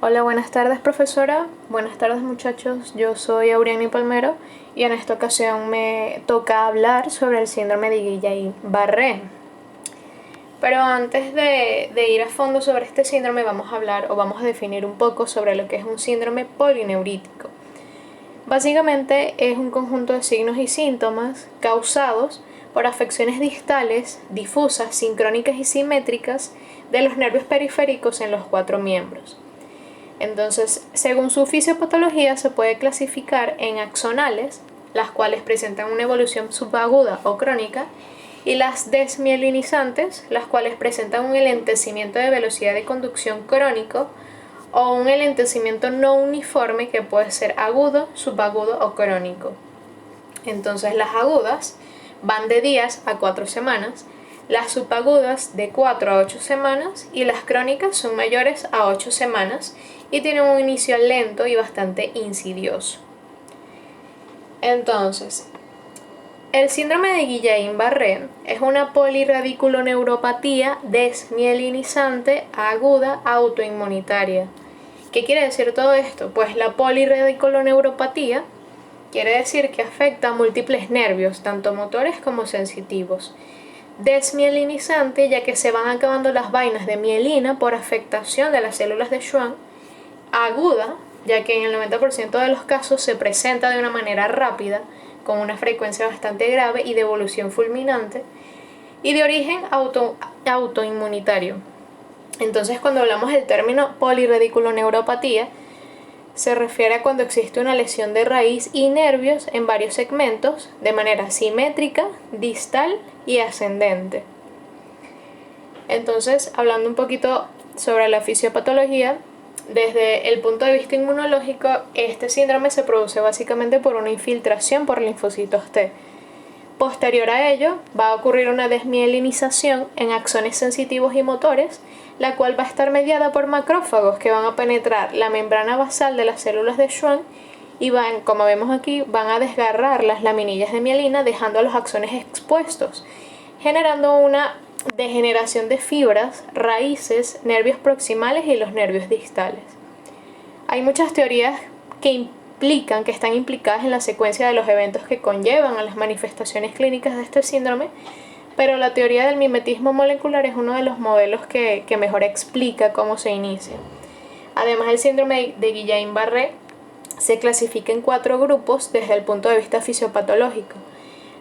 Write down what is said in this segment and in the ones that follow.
Hola, buenas tardes profesora, buenas tardes muchachos, yo soy Auriani Palmero y en esta ocasión me toca hablar sobre el síndrome de Guillain-Barré. Pero antes de ir a fondo sobre este síndrome vamos a hablar o vamos a definir un poco sobre lo que es un síndrome polineurítico. Básicamente es un conjunto de signos y síntomas causados por afecciones distales, difusas, sincrónicas y simétricas de los nervios periféricos en los cuatro miembros. Entonces, según su fisiopatología, se puede clasificar en axonales, las cuales presentan una evolución subaguda o crónica, y las desmielinizantes, las cuales presentan un enlentecimiento de velocidad de conducción crónico o un enlentecimiento no uniforme que puede ser agudo, subagudo o crónico. Entonces, las agudas van de días a 4 semanas, las subagudas de 4 a 8 semanas y las crónicas son mayores a 8 semanas y tienen un inicio lento y bastante insidioso. Entonces, el síndrome de Guillain-Barré es una polirradiculoneuropatía desmielinizante aguda autoinmunitaria. ¿Qué quiere decir todo esto? Pues la polirradiculoneuropatía quiere decir que afecta a múltiples nervios, tanto motores como sensitivos. Desmielinizante, ya que se van acabando las vainas de mielina por afectación de las células de Schwann. Aguda, ya que en el 90% de los casos se presenta de una manera rápida, con una frecuencia bastante grave y de evolución fulminante, y de origen autoinmunitario. Entonces, cuando hablamos del término polirradiculoneuropatía, se refiere a cuando existe una lesión de raíz y nervios en varios segmentos de manera simétrica, distal y ascendente. Entonces, hablando un poquito sobre la fisiopatología, desde el punto de vista inmunológico, este síndrome se produce básicamente por una infiltración por linfocitos T. Posterior a ello, va a ocurrir una desmielinización en axones sensitivos y motores, la cual va a estar mediada por macrófagos que van a penetrar la membrana basal de las células de Schwann y van, como vemos aquí, van a desgarrar las laminillas de mielina dejando a los axones expuestos, generando una degeneración de fibras, raíces, nervios proximales y los nervios distales. Hay muchas teorías que están implicadas en la secuencia de los eventos que conllevan a las manifestaciones clínicas de este síndrome, pero la teoría del mimetismo molecular es uno de los modelos que mejor explica cómo se inicia. Además, el síndrome de Guillain-Barré se clasifica en 4 grupos desde el punto de vista fisiopatológico,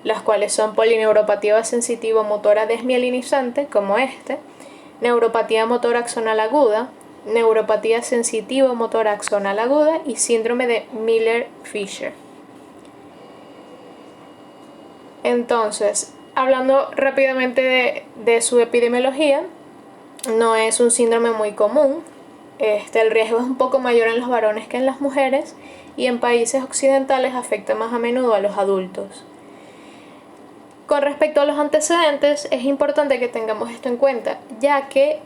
las cuales son polineuropatía sensitivo-motora desmielinizante, como neuropatía motora axonal aguda, neuropatía sensitivo-motora axonal aguda y síndrome de Miller-Fisher. Entonces, hablando rápidamente de su epidemiología, no es un síndrome muy común. El riesgo es un poco mayor en los varones que en las mujeres y en países occidentales afecta más a menudo a los adultos. Con respecto a los antecedentes, es importante que tengamos esto en cuenta, ya que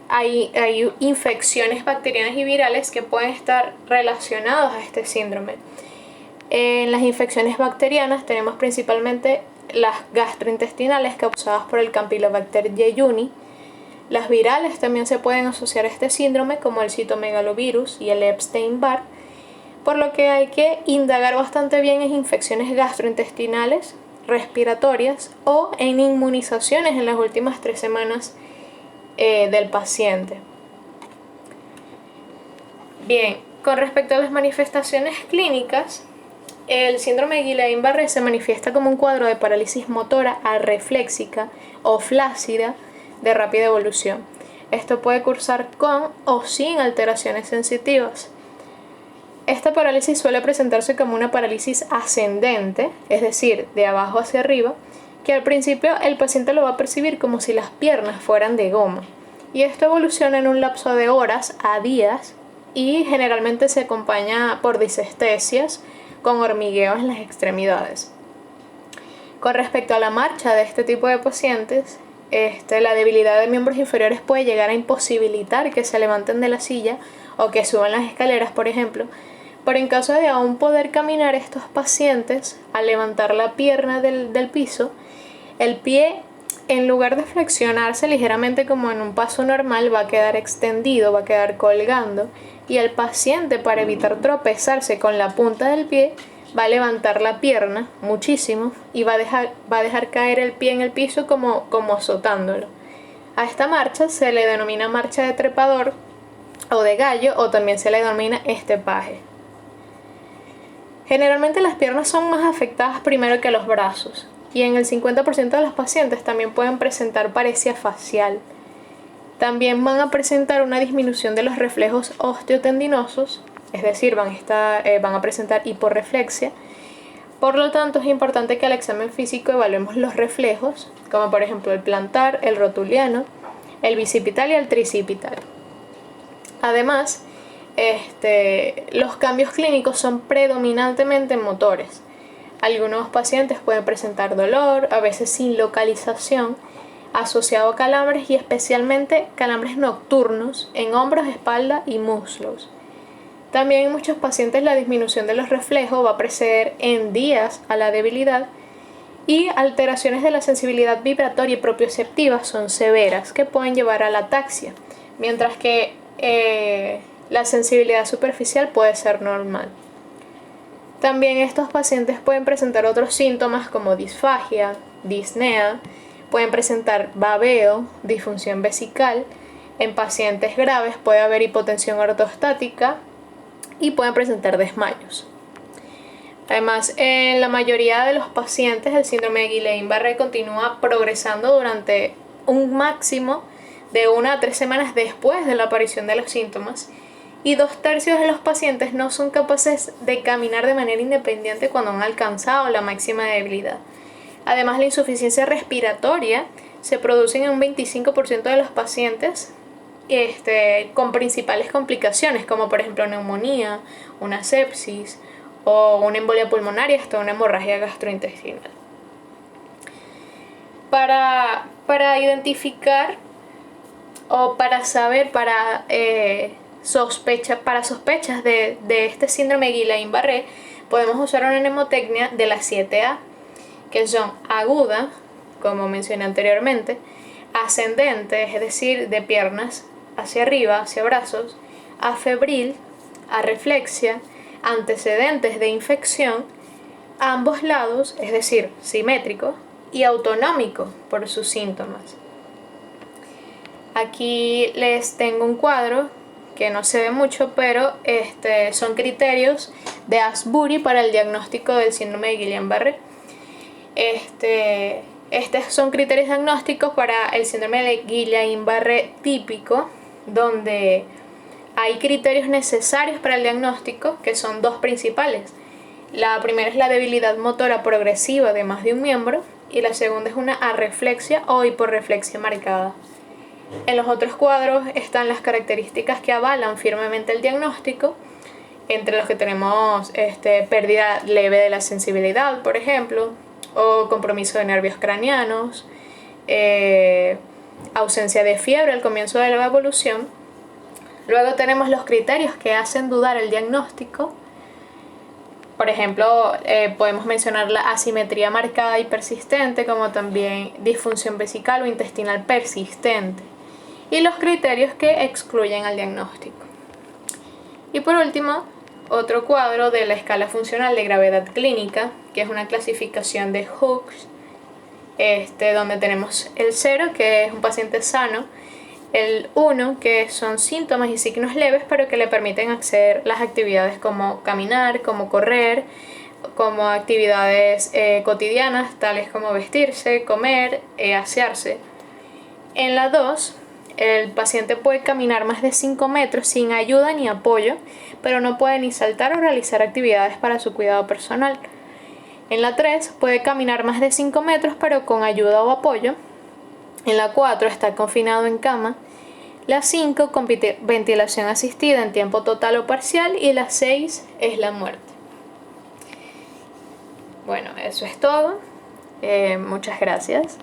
hay infecciones bacterianas y virales que pueden estar relacionadas a este síndrome. En las infecciones bacterianas tenemos principalmente las gastrointestinales causadas por el Campylobacter jejuni. Las virales también se pueden asociar a este síndrome, como el citomegalovirus y el Epstein-Barr, por lo que hay que indagar bastante bien en infecciones gastrointestinales, respiratorias o en inmunizaciones en las últimas 3 semanas del paciente. Bien, con respecto a las manifestaciones clínicas, el síndrome de Guillain-Barré se manifiesta como un cuadro de parálisis motora arrefléxica o flácida de rápida evolución. Esto puede cursar con o sin alteraciones sensitivas. Esta parálisis suele presentarse como una parálisis ascendente, es decir, de abajo hacia arriba, que al principio el paciente lo va a percibir como si las piernas fueran de goma. Y esto evoluciona en un lapso de horas a días y generalmente se acompaña por disestesias con hormigueo en las extremidades. Con respecto a la marcha de este tipo de pacientes, la debilidad de miembros inferiores puede llegar a imposibilitar que se levanten de la silla o que suban las escaleras, por ejemplo. Pero en caso de aún poder caminar, estos pacientes, al levantar la pierna del piso, el pie en lugar de flexionarse ligeramente como en un paso normal, va a quedar extendido, va a quedar colgando, y el paciente, para evitar tropezarse con la punta del pie, va a levantar la pierna muchísimo y va a dejar caer el pie en el piso como azotándolo. A esta marcha se le denomina marcha de trepador o de gallo, o también se le denomina estepaje. Generalmente las piernas son más afectadas primero que los brazos, y en el 50% de los pacientes también pueden presentar paresia facial. También van a presentar una disminución de los reflejos osteotendinosos, es decir, van a presentar hiporreflexia. Por lo tanto, es importante que al examen físico evaluemos los reflejos, como por ejemplo el plantar, el rotuliano, el bicipital y el tricipital. Además, los cambios clínicos son predominantemente motores. Algunos pacientes pueden presentar dolor, a veces sin localización, asociado a calambres, y especialmente calambres nocturnos en hombros, espalda y muslos. También en muchos pacientes la disminución de los reflejos va a preceder en días a la debilidad, y alteraciones de la sensibilidad vibratoria y propioceptiva son severas, que pueden llevar a la ataxia, mientras que la sensibilidad superficial puede ser normal. También estos pacientes pueden presentar otros síntomas como disfagia, disnea, pueden presentar babeo, disfunción vesical. En pacientes graves puede haber hipotensión ortostática y pueden presentar desmayos. Además, en la mayoría de los pacientes el síndrome de Guillain-Barré continúa progresando durante un máximo de 1 a 3 semanas después de la aparición de los síntomas, y 2/3 de los pacientes no son capaces de caminar de manera independiente cuando han alcanzado la máxima debilidad. Además, la insuficiencia respiratoria se produce en un 25% de los pacientes con principales complicaciones, como por ejemplo neumonía, una sepsis o una embolia pulmonar y hasta una hemorragia gastrointestinal. Para identificar o para saber, para sospechas de este síndrome de Guillain-Barré, podemos usar una mnemotecnia de las 7A, que son aguda, como mencioné anteriormente, ascendente, es decir, de piernas hacia arriba, hacia brazos, afebril, arreflexia, antecedentes de infección, a ambos lados, es decir, simétrico, y autonómico por sus síntomas. Aquí les tengo un cuadro que no se ve mucho, pero son criterios de Asbury para el diagnóstico del síndrome de Guillain-Barré. Estos son criterios diagnósticos para el síndrome de Guillain-Barré típico, donde hay criterios necesarios para el diagnóstico, que son 2 principales. La primera es la debilidad motora progresiva de más de un miembro, y la segunda es una arreflexia o hiporreflexia marcada. En los otros cuadros están las características que avalan firmemente el diagnóstico, entre los que tenemos pérdida leve de la sensibilidad, por ejemplo, o compromiso de nervios craneanos, ausencia de fiebre al comienzo de la evolución. Luego tenemos los criterios que hacen dudar el diagnóstico. Por ejemplo, podemos mencionar la asimetría marcada y persistente, como también disfunción vesical o intestinal persistente, y los criterios que excluyen al diagnóstico. Y por último, otro cuadro de la escala funcional de gravedad clínica, que es una clasificación de Hooks, donde tenemos el 0, que es un paciente sano, el 1, que son síntomas y signos leves, pero que le permiten acceder a las actividades como caminar, como correr, como actividades cotidianas, tales como vestirse, comer, asearse. En la 2, el paciente puede caminar más de 5 metros sin ayuda ni apoyo, pero no puede ni saltar o realizar actividades para su cuidado personal. En la 3, puede caminar más de 5 metros, pero con ayuda o apoyo. En la 4, está confinado en cama. La 5, con ventilación asistida en tiempo total o parcial. Y la 6 es la muerte. Bueno, eso es todo. Muchas gracias.